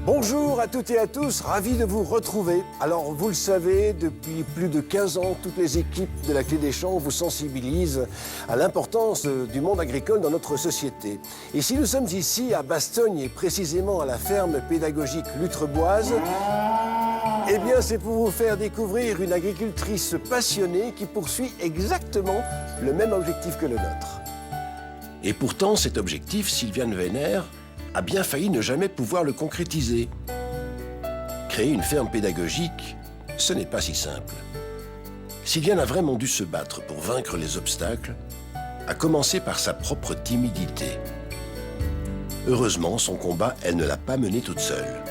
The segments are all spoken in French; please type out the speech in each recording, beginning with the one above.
Bonjour à toutes et à tous, ravi de vous retrouver. Alors, vous le savez, depuis plus de 15 ans, toutes les équipes de la Clé des Champs vous sensibilisent à l'importance du monde agricole dans notre société. Et si nous sommes ici à Bastogne et précisément à la ferme pédagogique Lutreboise, eh bien, c'est pour vous faire découvrir une agricultrice passionnée qui poursuit exactement le même objectif que le nôtre. Et pourtant, cet objectif, Sylviane Weiner a bien failli ne jamais pouvoir le concrétiser. Créer une ferme pédagogique, ce n'est pas si simple. Sylviane a vraiment dû se battre pour vaincre les obstacles, à commencer par sa propre timidité. Heureusement, son combat, elle ne l'a pas mené toute seule.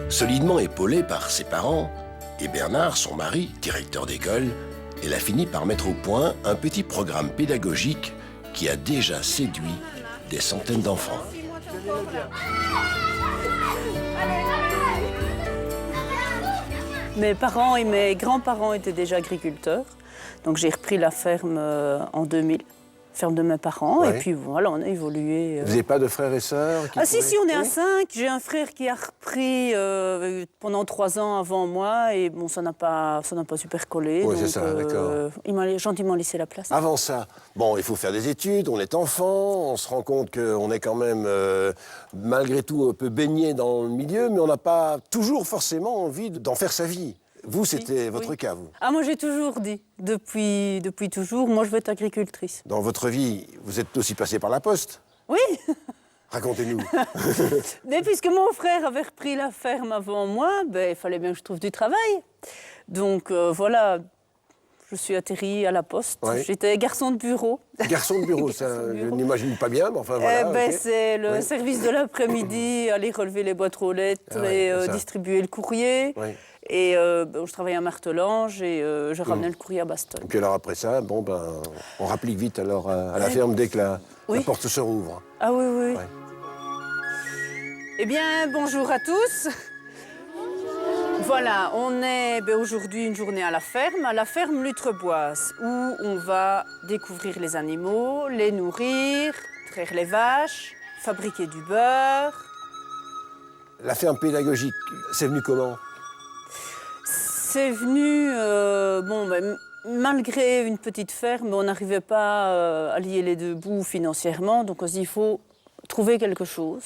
Solidement épaulée par ses parents et Bernard, son mari, directeur d'école, elle a fini par mettre au point un petit programme pédagogique qui a déjà séduit des centaines d'enfants. Mes parents et mes grands-parents étaient déjà agriculteurs, donc j'ai repris la ferme en 2000, ferme de mes parents, Ouais. et puis voilà, on a évolué. Vous n'avez pas de frères et sœurs qui Ah si, on est à Oui. 5. J'ai un frère qui a repris pendant 3 ans avant moi, et bon, ça n'a pas super collé. Ouais, donc, c'est ça, d'accord. il m'a gentiment laissé la place. Avant ça, bon, il faut faire des études, on est enfant, on se rend compte qu'on est quand même, malgré tout, un peu baigné dans le milieu, mais on n'a pas toujours forcément envie d'en faire sa vie. Vous, c'était votre cas, vous. Ah, moi j'ai toujours dit, depuis toujours, moi je veux être agricultrice. Dans votre vie, vous êtes aussi passé par la poste. Oui. Racontez-nous. Mais puisque mon frère avait repris la ferme avant moi, ben, il fallait bien que je trouve du travail. Donc voilà, je suis atterrie à la poste. Ouais. J'étais garçon de bureau. Garçon de bureau, ça, Garçon de je bureau. n'imagine pas bien, mais enfin voilà. Ben, ok. c'est le Oui. service de l'après-midi, aller relever les boîtes aux lettres Ah ouais, et c'est ça. distribuer le courrier. Oui. Et ben, je travaillais à Martelange et je ramenais le courrier à Bastogne. Et puis alors après ça, bon, ben, on rapplique vite alors à la ferme dès que la Oui. porte se rouvre. Ah oui, oui. Ouais. Eh bien, bonjour à tous. Voilà, on est aujourd'hui une journée à la ferme Lutreboise, où on va découvrir les animaux, les nourrir, traire les vaches, fabriquer du beurre. La ferme pédagogique, c'est venu comment? C'est venu, malgré une petite ferme, on n'arrivait pas à lier les deux bouts financièrement, donc on se dit il faut trouver quelque chose.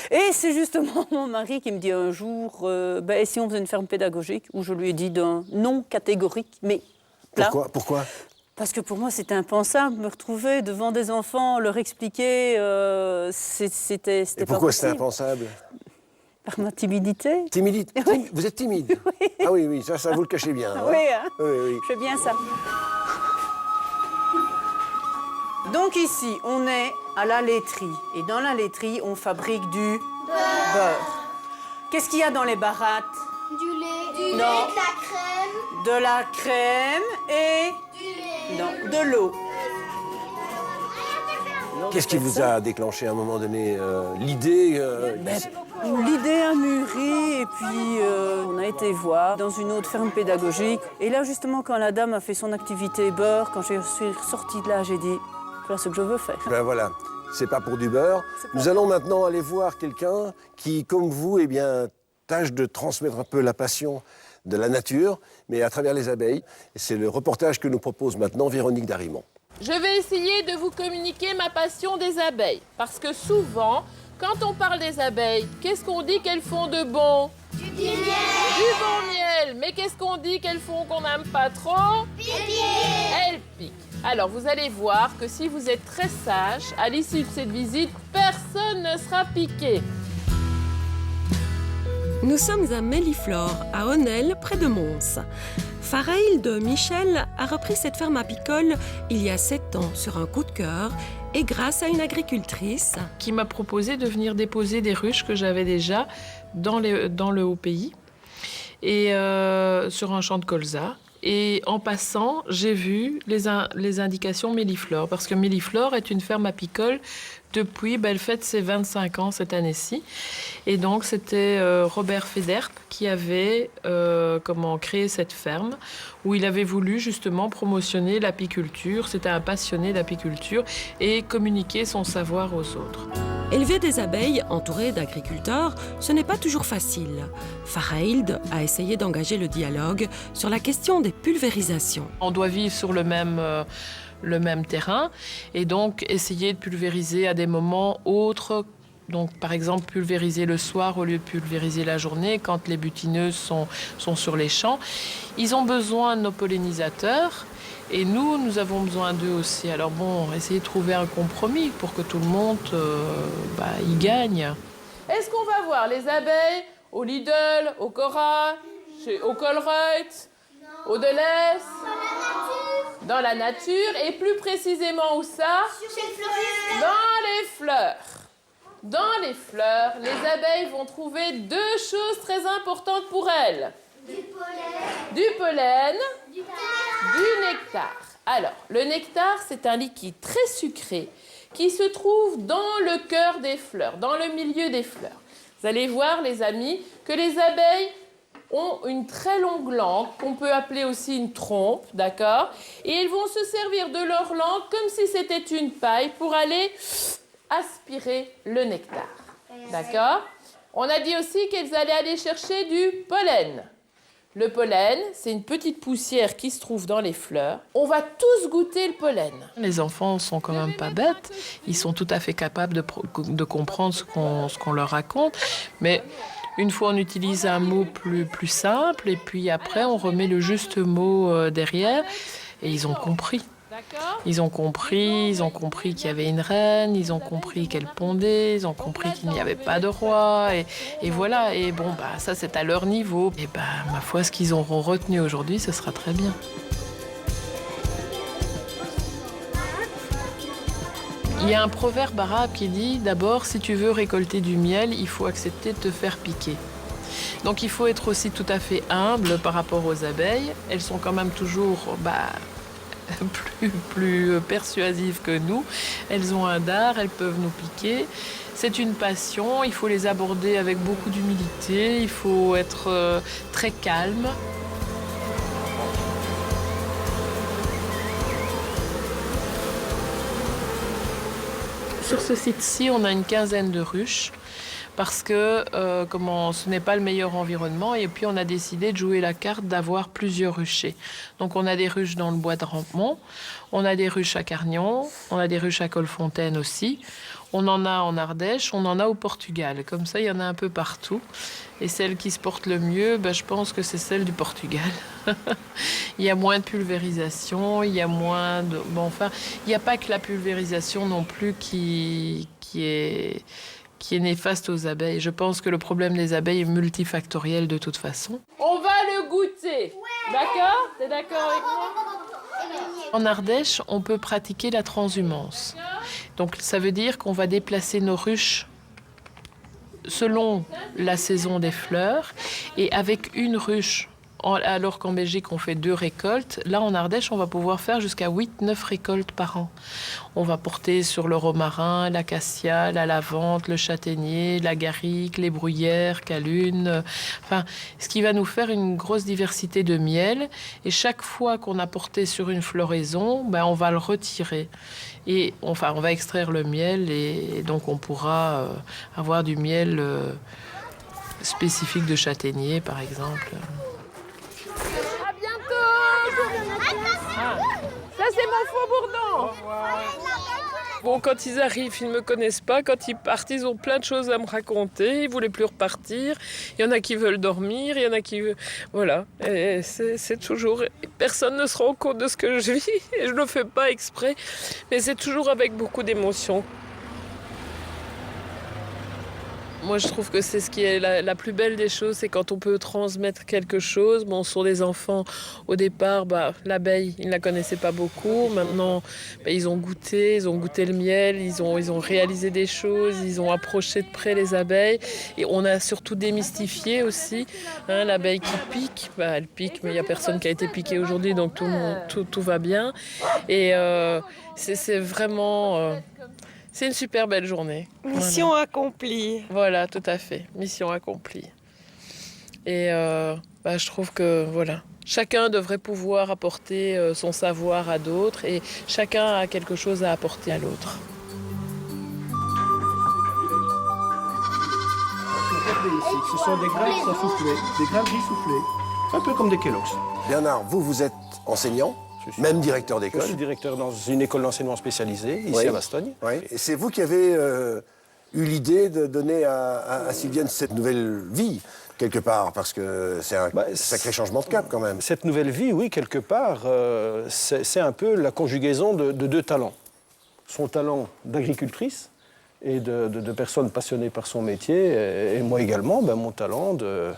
Et c'est justement mon mari qui me dit un jour, et si on faisait une ferme pédagogique, où je lui ai dit d'un non catégorique, mais plat. Pourquoi? Parce que pour moi, c'était impensable de me retrouver devant des enfants, leur expliquer, c'était Et pourquoi c'était possible. impensable? Par ma timidité. Timide. Oui. Vous êtes timide? Oui. Ah oui, ça vous le cachez bien. hein. Oui, hein. Oui. Je fais bien ça. Donc ici, on est à la laiterie. Et dans la laiterie, on fabrique du beurre. Qu'est-ce qu'il y a dans les barattes? Du lait, Non. de la crème, De la crème et du lait. non, de l'eau. Qu'est-ce qui vous a déclenché à un moment donné l'idée L'idée a mûri et puis on a été voir dans une autre ferme pédagogique. Et là, justement, quand la dame a fait son activité beurre, quand je suis sortie de là, j'ai dit, voilà ce que je veux faire. Ben voilà, c'est pas pour du beurre. Nous allons maintenant aller voir quelqu'un qui, comme vous, tâche de transmettre un peu la passion de la nature, mais à travers les abeilles. C'est le reportage que nous propose maintenant Véronique Darimont. Je vais essayer de vous communiquer ma passion des abeilles. Parce que souvent, quand on parle des abeilles, qu'est-ce qu'on dit qu'elles font de bon? Du miel. Du bon miel. Mais qu'est-ce qu'on dit qu'elles font qu'on n'aime pas trop? Piquer. Elles piquent. Alors, vous allez voir que si vous êtes très sage, à l'issue de cette visite, personne ne sera piqué. Nous sommes à Méliflore, à Honnel, près de Mons. Faraïl de Michel a repris cette ferme apicole il y a 7 ans sur un coup de cœur et grâce à une agricultrice Qui m'a proposé de venir déposer des ruches que j'avais déjà dans le haut pays et sur un champ de colza. Et en passant, j'ai vu les indications Méliflore, parce que Méliflore est une ferme apicole depuis, elle fête ses 25 ans cette année-ci. Et donc, c'était Robert Federp qui avait créé cette ferme, où il avait voulu justement promotionner l'apiculture. C'était un passionné d'apiculture et communiquer son savoir aux autres. Élever des abeilles entourées d'agriculteurs, ce n'est pas toujours facile. Farah Hild a essayé d'engager le dialogue sur la question des pulvérisations. On doit vivre sur le même terrain et donc essayer de pulvériser à des moments autres. Donc, par exemple, pulvériser le soir au lieu de pulvériser la journée quand les butineuses sont sur les champs. Ils ont besoin de nos pollinisateurs et nous avons besoin d'eux aussi. Alors bon, essayer de trouver un compromis pour que tout le monde y gagne. Est-ce qu'on va voir les abeilles au Lidl, au Cora, au Colruyt, au Deleuze? Dans la nature, et plus précisément où ça? Dans les fleurs. Dans les fleurs, les abeilles vont trouver deux choses très importantes pour elles. Du pollen, du nectar. Alors, le nectar, c'est un liquide très sucré qui se trouve dans le cœur des fleurs, dans le milieu des fleurs. Vous allez voir, les amis, que les abeilles ont une très longue langue, qu'on peut appeler aussi une trompe, d'accord? Et elles vont se servir de leur langue comme si c'était une paille pour aller aspirer le nectar, d'accord? On a dit aussi qu'elles allaient aller chercher du pollen. Le pollen, c'est une petite poussière qui se trouve dans les fleurs. On va tous goûter le pollen. Les enfants sont quand même pas bêtes. Ils sont tout à fait capables de comprendre ce qu'on leur raconte. Mais une fois, on utilise un mot plus simple et puis après, on remet le juste mot derrière et ils ont compris. Ils ont compris qu'il y avait une reine, ils ont compris qu'elle pondait, ils ont compris qu'il n'y avait pas de roi, et voilà. Et bon, ça c'est à leur niveau. Et ma foi, ce qu'ils auront retenu aujourd'hui, ce sera très bien. Il y a un proverbe arabe qui dit, d'abord, si tu veux récolter du miel, il faut accepter de te faire piquer. Donc il faut être aussi tout à fait humble par rapport aux abeilles. Elles sont quand même toujours plus persuasives que nous. Elles ont un dard, elles peuvent nous piquer. C'est une passion, il faut les aborder avec beaucoup d'humilité, il faut être très calme. Sur ce site-ci, on a une quinzaine de ruches parce que ce n'est pas le meilleur environnement et puis on a décidé de jouer la carte d'avoir plusieurs ruchers. Donc on a des ruches dans le bois de Rampemont, on a des ruches à Carnion, on a des ruches à Colfontaine aussi, on en a en Ardèche, on en a au Portugal. Comme ça, il y en a un peu partout. Et celle qui se porte le mieux, je pense que c'est celle du Portugal. Il y a moins de pulvérisation, il y a moins de... il n'y a pas que la pulvérisation non plus qui est néfaste aux abeilles. Je pense que le problème des abeilles est multifactoriel de toute façon. On va le goûter. Ouais. D'accord? T'es d'accord avec moi? En Ardèche, on peut pratiquer la transhumance. Donc ça veut dire qu'on va déplacer nos ruches selon la saison des fleurs et avec une ruche. Alors qu'en Belgique, on fait 2 récoltes. Là, en Ardèche, on va pouvoir faire jusqu'à 8-9 récoltes par an. On va porter sur le romarin, l'acacia, la lavande, le châtaignier, la garrigue, les bruyères, calune. Ce qui va nous faire une grosse diversité de miel. Et chaque fois qu'on a porté sur une floraison, on va le retirer. Et on va extraire le miel et donc on pourra avoir du miel spécifique de châtaignier, par exemple. Ça, c'est mon faux bourdon. Bon, quand ils arrivent, ils ne me connaissent pas. Quand ils partent, ils ont plein de choses à me raconter. Ils ne voulaient plus repartir. Il y en a qui veulent dormir. Il y en a qui... Voilà. Et c'est toujours... Personne ne se rend compte de ce que je vis. Et je ne le fais pas exprès. Mais c'est toujours avec beaucoup d'émotion. Moi, je trouve que c'est ce qui est la plus belle des choses, c'est quand on peut transmettre quelque chose. Bon, sur les enfants, au départ, l'abeille, ils ne la connaissaient pas beaucoup. Maintenant, ils ont goûté le miel, ils ont réalisé des choses, ils ont approché de près les abeilles. Et on a surtout démystifié aussi l'abeille qui pique. Elle pique, mais il n'y a personne qui a été piqué aujourd'hui, donc tout va bien. Et c'est vraiment... c'est une super belle journée. Mission accomplie. Voilà, tout à fait. Mission accomplie. Et je trouve que chacun devrait pouvoir apporter son savoir à d'autres et chacun a quelque chose à apporter à l'autre. Regardez ici, ce sont des grappes à souffler, des grappes soufflées, un peu comme des Kellogg's. Bernard, vous êtes enseignant, même directeur Je d'école. suis directeur dans une école d'enseignement spécialisée, ici à Bastogne. Oui. Et c'est vous qui avez eu l'idée de donner à Sylviane cette nouvelle vie, quelque part, parce que c'est un sacré changement de cap quand même. Cette nouvelle vie, oui, quelque part, c'est un peu la conjugaison de deux talents. Son talent d'agricultrice et de personne passionnée par son métier, et moi également, mon talent de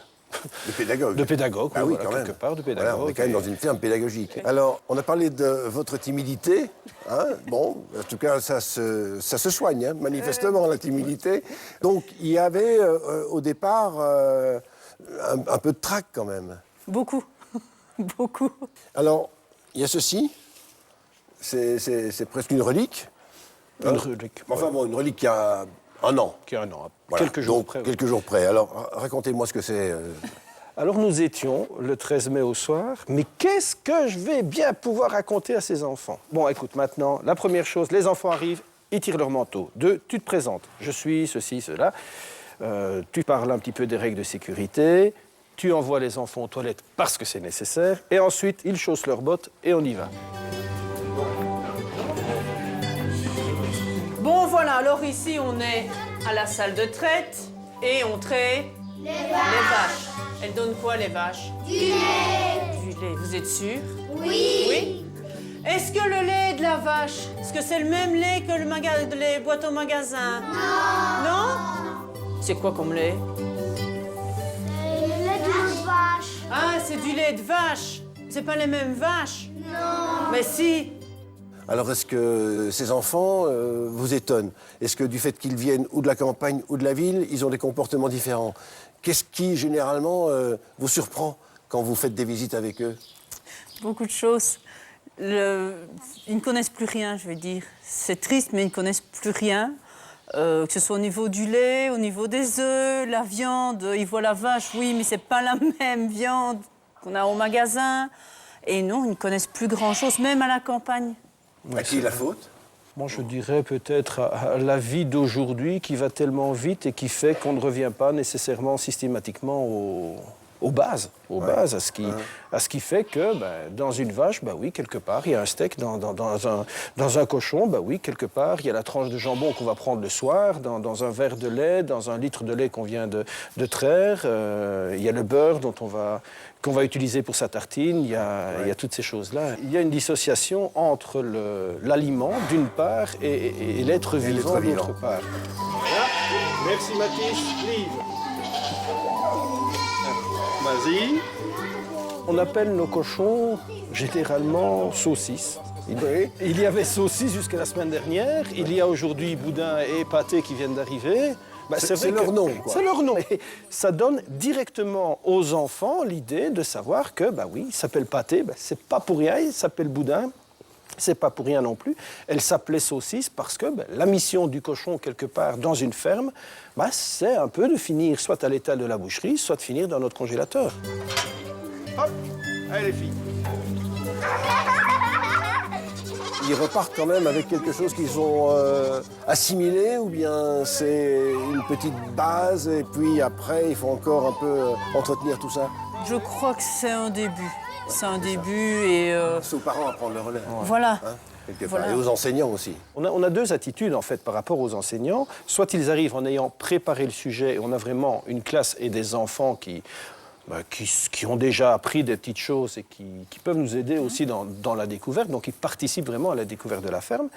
pédagogue. De pédagogue, Ah oui, quand quelque même. part, de pédagogue. Voilà, on est quand même dans une ferme pédagogique. Alors, on a parlé de votre timidité. Bon, en tout cas, ça se soigne, manifestement, la timidité. Donc, il y avait au départ un peu de trac quand même. Beaucoup, beaucoup. Alors, il y a ceci. C'est presque une relique. Une relique. Enfin bon, une relique qui a un an. Qui a un an, Voilà. quelques jours Donc, près. Quelques jours près. Alors, racontez-moi ce que c'est. Alors nous étions le 13 mai au soir, mais qu'est-ce que je vais bien pouvoir raconter à ces enfants? Bon, écoute, maintenant, la première chose, les enfants arrivent, ils tirent leur manteau. 2, tu te présentes. Je suis ceci, cela. Tu parles un petit peu des règles de sécurité. Tu envoies les enfants aux toilettes parce que c'est nécessaire. Et ensuite, ils chaussent leurs bottes et on y va. Bon, voilà, alors ici, on est à la salle de traite et on traite les vaches. Elles donnent quoi, les vaches? Du lait. Du lait, vous êtes sûr? Oui. Oui. Est-ce que le lait de la vache, est-ce que c'est le même lait que les boîtes au magasin? Non. Non? C'est quoi comme lait? Le lait de vache. Ah, c'est du lait de vache. C'est pas les mêmes vaches? Non. Mais si. Alors, est-ce que ces enfants vous étonnent? Est-ce que du fait qu'ils viennent ou de la campagne ou de la ville, ils ont des comportements différents? Qu'est-ce qui, généralement, vous surprend quand vous faites des visites avec eux? Beaucoup de choses. Ils ne connaissent plus rien, je vais dire. C'est triste, mais ils ne connaissent plus rien. Que ce soit au niveau du lait, au niveau des œufs, la viande. Ils voient la vache, oui, mais c'est pas la même viande qu'on a au magasin. Et non, ils ne connaissent plus grand-chose, même à la campagne. À qui la faute? Moi, je dirais peut-être à la vie d'aujourd'hui qui va tellement vite et qui fait qu'on ne revient pas nécessairement systématiquement aux bases, à ce qui fait que dans une vache, oui, quelque part, il y a un steak, dans un cochon, oui, quelque part, il y a la tranche de jambon qu'on va prendre le soir, dans un verre de lait, dans un litre de lait qu'on vient de traire, il y a le beurre qu'on va utiliser pour sa tartine, il y a toutes ces choses-là. Il y a une dissociation entre l'aliment, d'une part, et l'être vivant, d'autre part. Voilà. Merci Mathis. Liv. Vas-y. On appelle nos cochons généralement saucisses. Il y avait saucisses jusqu'à la semaine dernière. Il y a aujourd'hui boudin et pâté qui viennent d'arriver. C'est leur nom, quoi. C'est leur nom. Et ça donne directement aux enfants l'idée de savoir que, oui, il s'appelle pâté, c'est pas pour rien, il s'appelle boudin. C'est pas pour rien non plus. Elle s'appelait saucisse parce que la mission du cochon, quelque part, dans une ferme, c'est un peu de finir soit à l'étal de la boucherie, soit de finir dans notre congélateur. Hop, allez les filles. Ils repartent quand même avec quelque chose qu'ils ont assimilé, ou bien c'est une petite base et puis après il faut encore un peu entretenir tout ça? Je crois que c'est un début. C'est un début et... C'est aux parents à prendre le relais. Voilà. Quelque Voilà. part. Et aux enseignants aussi. On a deux attitudes en fait par rapport aux enseignants. Soit ils arrivent en ayant préparé le sujet et on a vraiment une classe et des enfants qui ont déjà appris des petites choses et qui peuvent nous aider aussi dans la découverte. Donc ils participent vraiment à la découverte de la ferme.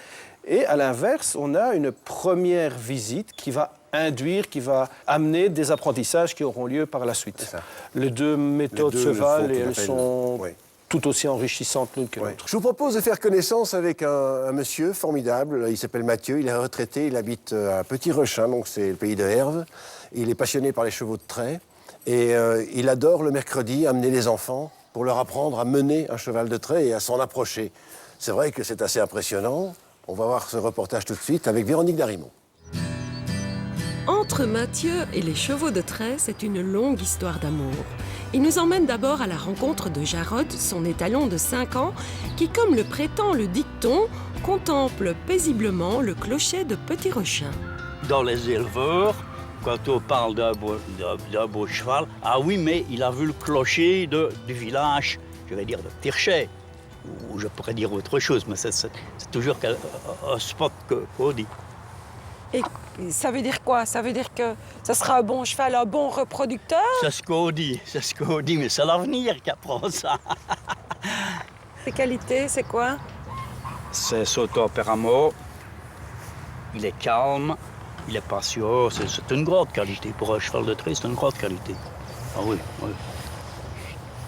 Et à l'inverse, on a une première visite qui va induire, qui va amener des apprentissages qui auront lieu par la suite. C'est ça. Les deux méthodes Les deux se le valent font et tout à elles fait. sont Oui. tout aussi enrichissantes l'une que Ouais. l'autre. Je vous propose de faire connaissance avec un monsieur formidable. Il s'appelle Mathieu, il est retraité, il habite à Petit Rechin, donc c'est le pays de Herve. Il est passionné par les chevaux de trait et il adore le mercredi amener les enfants pour leur apprendre à mener un cheval de trait et à s'en approcher. C'est vrai que c'est assez impressionnant. On va voir ce reportage tout de suite avec Véronique Darimont. Entre Mathieu et les chevaux de trait, c'est une longue histoire d'amour. Il nous emmène d'abord à la rencontre de Jarod, son étalon de 5 ans, qui, comme le prétend le dicton, contemple paisiblement le clocher de Petit Rechin. Dans les éleveurs, quand on parle d'un beau cheval, ah oui, mais il a vu le clocher du village, je vais dire de Tirchet, ou je pourrais dire autre chose, mais c'est toujours un spot qu'on dit. Et ça veut dire quoi? Ça veut dire que ça sera un bon cheval, un bon reproducteur? C'est ce qu'on dit, mais c'est l'avenir qui apprend ça. Ses qualités, c'est quoi? C'est son tempérament, il est calme, il est patient, c'est une grande qualité. Pour un cheval de trait, c'est une grande qualité. Ah oui, oui.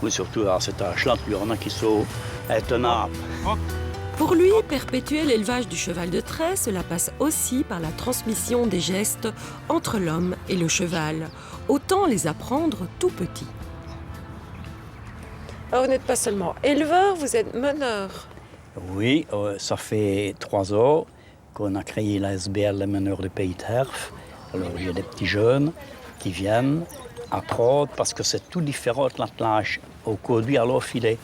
Oui, surtout à cet âge-là, il y en a qui sont intenables. Pour lui, perpétuer l'élevage du cheval de trait, cela passe aussi par la transmission des gestes entre l'homme et le cheval. Autant les apprendre tout petit. Alors, vous n'êtes pas seulement éleveur, vous êtes meneur. Oui, ça fait 3 ans qu'on a créé la SBL, les meneurs de Pays d'Herve. Alors, il y a des petits jeunes qui viennent apprendre parce que c'est tout différent de l'attelage au conduit à leur filet.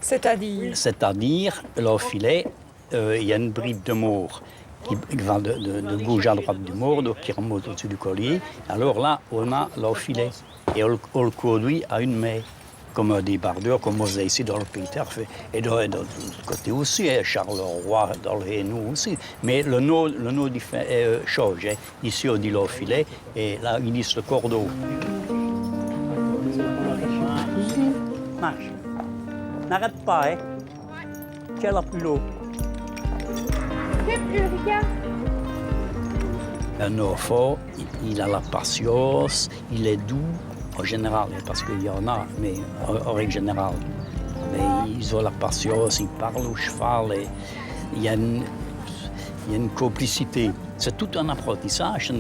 C'est-à-dire? C'est-à-dire, leur filet, il y a une bride de mort qui va de gauche à droite du mort, donc qui remonte au-dessus du collier. Alors là, on a leur filet et on le conduit à une main, comme un débardeur, comme on faisait ici dans le Pays d'Herve. Et de l'autre côté aussi, Charleroi, dans le Hainaut aussi. Mais le nom change. Hein. Ici, on dit leur filet et là, ils disent le cordeau. Marche. N'arrête pas, hein. Tiens la plus haut. Un enfant, il a la patience, il est doux, en général, parce qu'il y en a, mais en règle générale. Mais ils ont la patience, ils parlent au cheval, et il y a une complicité. C'est tout un apprentissage.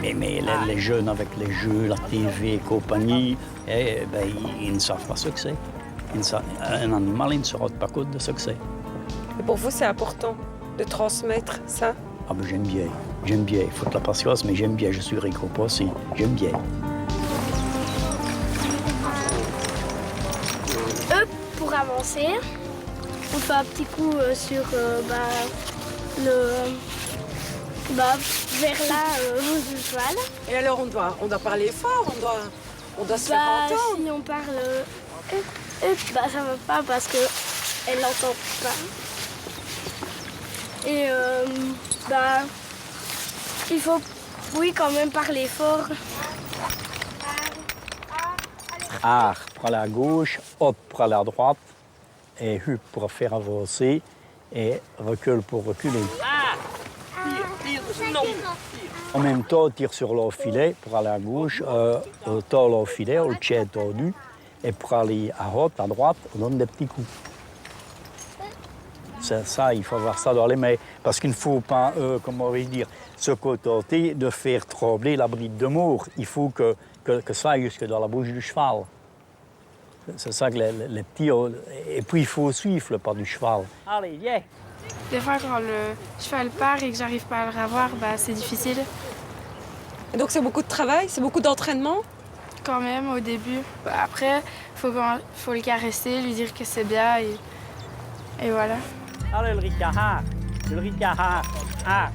Mais les jeunes avec les jeux, la TV et compagnie, ils ne savent pas ce que c'est. Un animal, il ne se rend pas compte de ce que c'est. Et pour vous, c'est important de transmettre ça? Ah ben j'aime bien. Il faut de la patience, mais j'aime bien. Je suis récompensé. J'aime bien. Pour avancer, on fait un petit coup sur vers là du cheval. Et alors, on doit parler fort, on doit se faire entendre. Si on parle ça va pas parce que elle n'entend pas. Et il faut quand même parler fort. Art pour aller à gauche, hop pour aller à droite, et hup pour faire avancer, et recul pour reculer. En même temps, on tire sur leur filet pour aller à gauche, on tord leur filet, on le tient tordu, et pour aller à droite, on donne des petits coups. C'est ça, il faut avoir ça dans les mains, parce qu'il ne faut pas, comment vais-je dire, se contenter de faire trembler la bride de mort. Il faut que ça aille jusque dans la bouche du cheval. C'est ça que les petits ont. Et puis il faut suivre le pas du cheval. Allez, viens! Des fois, quand le cheval part et que j'arrive pas à le revoir, c'est difficile. Et donc c'est beaucoup de travail, c'est beaucoup d'entraînement? Quand même, au début. Après, faut le caresser, lui dire que c'est bien et voilà. Allez, le ricard! Le ricard! Ah!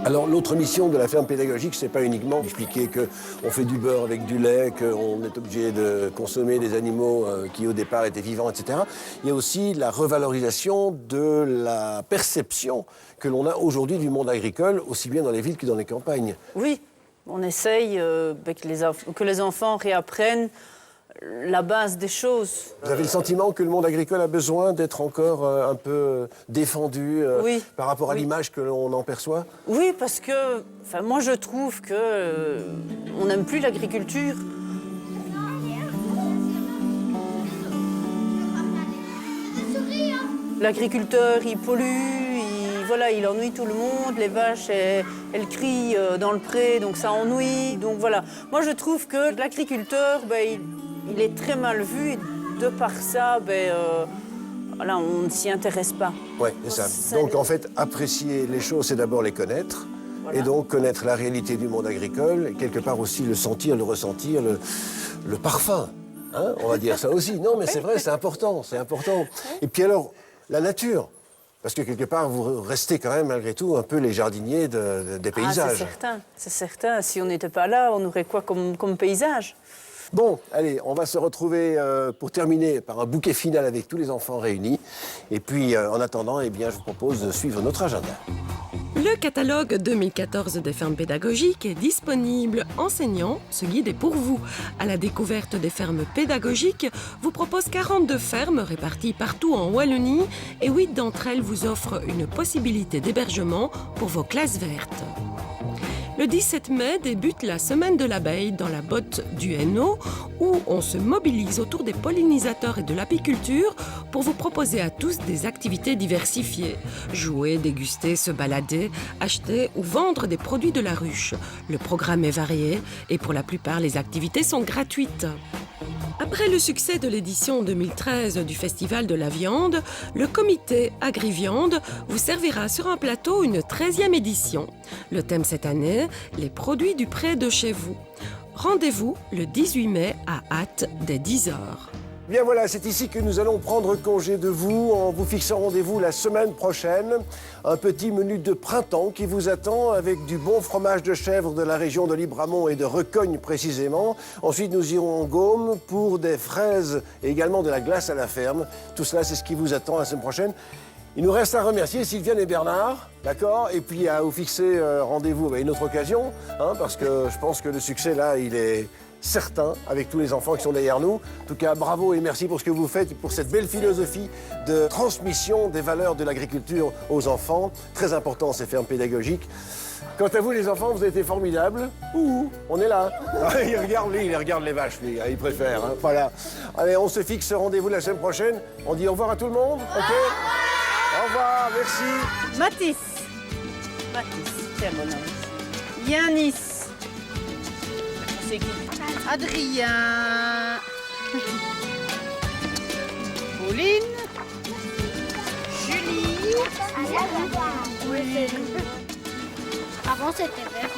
Alors, l'autre mission de la ferme pédagogique, c'est pas uniquement d'expliquer qu'on fait du beurre avec du lait, qu'on est obligé de consommer des animaux qui, au départ, étaient vivants, etc. Il y a aussi la revalorisation de la perception que l'on a aujourd'hui du monde agricole, aussi bien dans les villes que dans les campagnes. Oui, On essaye que les enfants réapprennent la base des choses. Vous avez le sentiment que le monde agricole a besoin d'être encore un peu défendu Oui. par rapport à l'image que l'on en perçoit? Oui, parce que moi je trouve que on n'aime plus l'agriculture. L'agriculteur, il pollue, il ennuie tout le monde. Les vaches, elles crient dans le pré, donc ça ennuie. Donc voilà. Moi, je trouve que l'agriculteur, il est très mal vu. De par ça, on ne s'y intéresse pas. Oui, c'est ça. Donc en fait, apprécier les choses, c'est d'abord les connaître. Voilà. Et donc connaître la réalité du monde agricole, et quelque part aussi le sentir, le ressentir, le parfum. Hein, on va dire ça aussi. Non, mais c'est vrai, c'est important, c'est important. Et puis alors, la nature. Parce que quelque part, vous restez quand même, malgré tout, un peu les jardiniers des paysages. C'est certain. Si on n'était pas là, on aurait quoi comme paysage? Bon, allez, on va se retrouver pour terminer par un bouquet final avec tous les enfants réunis. Et puis, en attendant, je vous propose de suivre notre agenda. Le catalogue 2014 des fermes pédagogiques est disponible. Enseignants, ce guide est pour vous. À la découverte des fermes pédagogiques vous propose 42 fermes réparties partout en Wallonie et 8 d'entre elles vous offrent une possibilité d'hébergement pour vos classes vertes. Le 17 mai débute la semaine de l'abeille dans la botte du Hainaut où on se mobilise autour des pollinisateurs et de l'apiculture pour vous proposer à tous des activités diversifiées. Jouer, déguster, se balader, acheter ou vendre des produits de la ruche. Le programme est varié et pour la plupart les activités sont gratuites. Après le succès de l'édition 2013 du Festival de la viande, le comité Agriviande vous servira sur un plateau une 13e édition. Le thème cette année, les produits du près de chez vous. Rendez-vous le 18 mai à Ath dès 10h. Bien voilà, c'est ici que nous allons prendre congé de vous en vous fixant rendez-vous la semaine prochaine. Un petit menu de printemps qui vous attend avec du bon fromage de chèvre de la région de Libramont et de Recogne précisément. Ensuite, nous irons en Gaume pour des fraises et également de la glace à la ferme. Tout cela, c'est ce qui vous attend la semaine prochaine. Il nous reste à remercier Sylviane et Bernard, d'accord? Et puis à vous fixer rendez-vous à une autre occasion, parce que je pense que le succès, là, il est certain, avec tous les enfants qui sont derrière nous. En tout cas, bravo et merci pour ce que vous faites et pour cette belle philosophie de transmission des valeurs de l'agriculture aux enfants. Très important, ces fermes pédagogiques. Quant à vous, les enfants, vous avez été formidables. Ouh, on est là. Il regarde les vaches, lui, il préfère. Voilà. Allez, on se fixe rendez-vous la semaine prochaine. On dit au revoir à tout le monde, ok? Au revoir, merci. Mathis, tiens mon nom. Yanis. C'est qui? Adrien. Pauline. Julie. Oui, avant c'était vert.